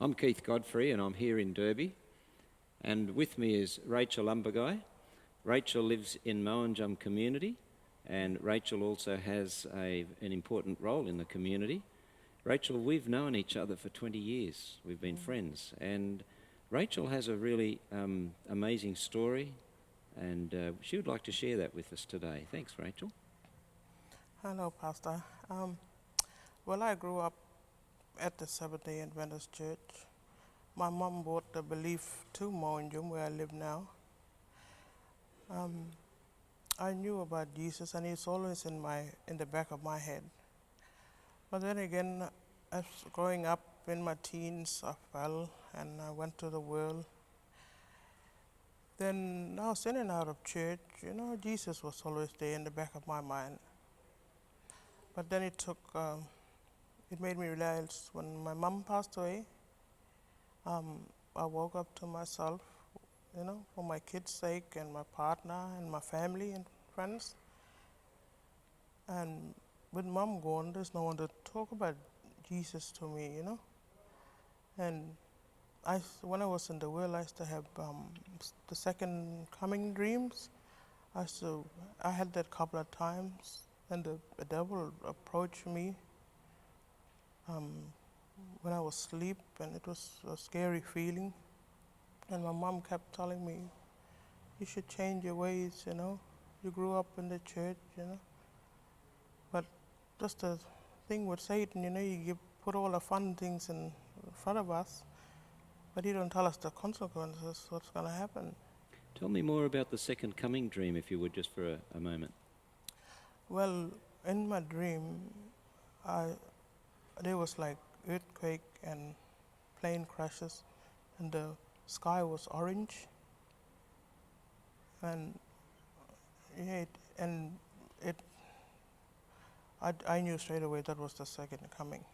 I'm Keith Godfrey and I'm here in Derby, and with me is Rachel Umberguy. Rachel lives in Mowanjum community, and Rachel also has an important role in the community. Rachel, we've known each other for 20 years. We've been friends, and Rachel has a really amazing story, and she would like to share that with us today. Thanks, Rachel. Hello, Pastor. Well, I grew up at the Seventh-day Adventist Church. My mom brought the belief to Mowanjum, where I live now. I knew about Jesus, and he's always in the back of my head. But then again, as growing up in my teens, I fell and I went to the world. Then I was in and out of church. Jesus was always there in the back of my mind. But then it made me realize when my mom passed away, I woke up to myself, for my kids' sake and my partner and my family and friends. And with mom gone, there's no one to talk about Jesus to me, And when I was in the world, I used to have the second coming dreams. I had that couple of times, and the devil approached me when I was asleep, and it was a scary feeling. And my mom kept telling me, you should change your ways, You grew up in the church, But just the thing with Satan, you put all the fun things in front of us, but he don't tell us the consequences, what's going to happen. Tell me more about the second coming dream, if you would, just for a moment. Well, in my dream, there was like earthquake and plane crashes, and the sky was orange, and I knew straight away that was the second coming.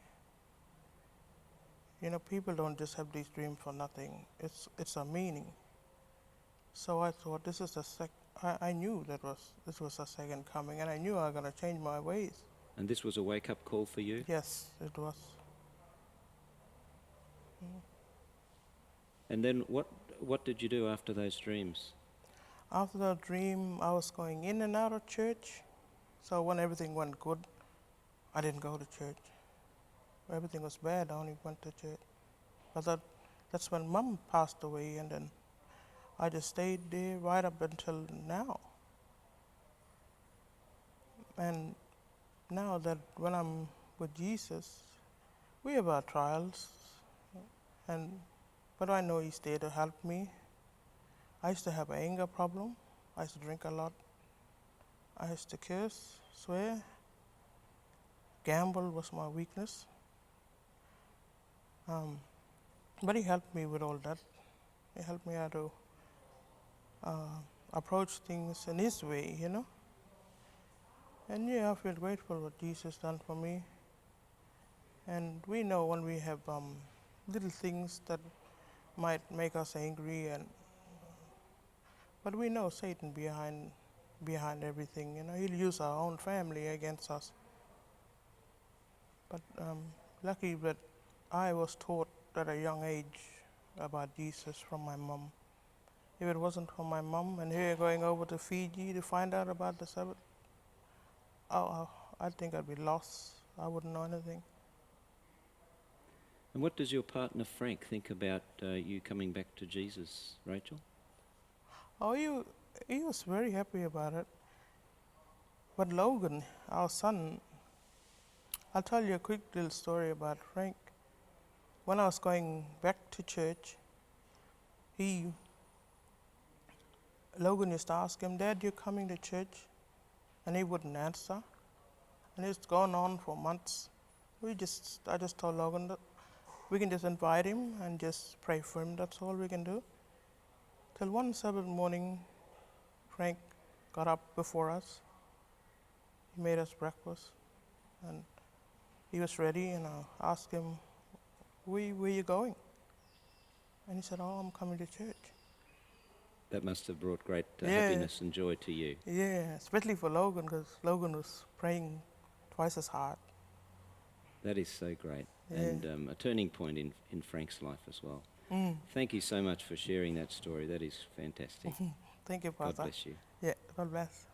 People don't just have these dreams for nothing. It's a meaning. So I thought this is I knew this was a second coming, and I knew I was going to change my ways. And this was a wake-up call for you? Yes, it was. And then what did you do after those dreams? After the dream, I was going in and out of church. So when everything went good, I didn't go to church. When everything was bad, I only went to church. But that's when Mom passed away, and then I just stayed there right up until now. And now that when I'm with Jesus, we have our trials, but I know He's there to help me. I used to have an anger problem. I used to drink a lot. I used to curse, swear. Gamble was my weakness. But He helped me with all that. He helped me how to approach things in His way, And I feel grateful what Jesus done for me. And we know when we have little things that might make us angry, but we know Satan behind everything. He'll use our own family against us. But lucky that I was taught at a young age about Jesus from my mom. If it wasn't for my mom, and here going over to Fiji to find out about the Sabbath, I think I'd be lost. I wouldn't know anything. And what does your partner Frank think about you coming back to Jesus, Rachel? Oh, he was very happy about it. But Logan, our son, I'll tell you a quick little story about Frank. When I was going back to church, Logan used to ask him, Dad, you coming to church? And he wouldn't answer. And it's gone on for months. I just told Logan that we can just invite him and just pray for him. That's all we can do. Till one Sabbath morning, Frank got up before us. He made us breakfast, and he was ready. And I asked him, where you going? And he said, oh, I'm coming to church. That must have brought great happiness and joy to you. Yeah, especially for Logan, because Logan was praying twice as hard. That is so great. Yeah. And a turning point in Frank's life as well. Mm. Thank you so much for sharing that story. That is fantastic. Thank you, God Pastor. bless you. Yeah, God bless.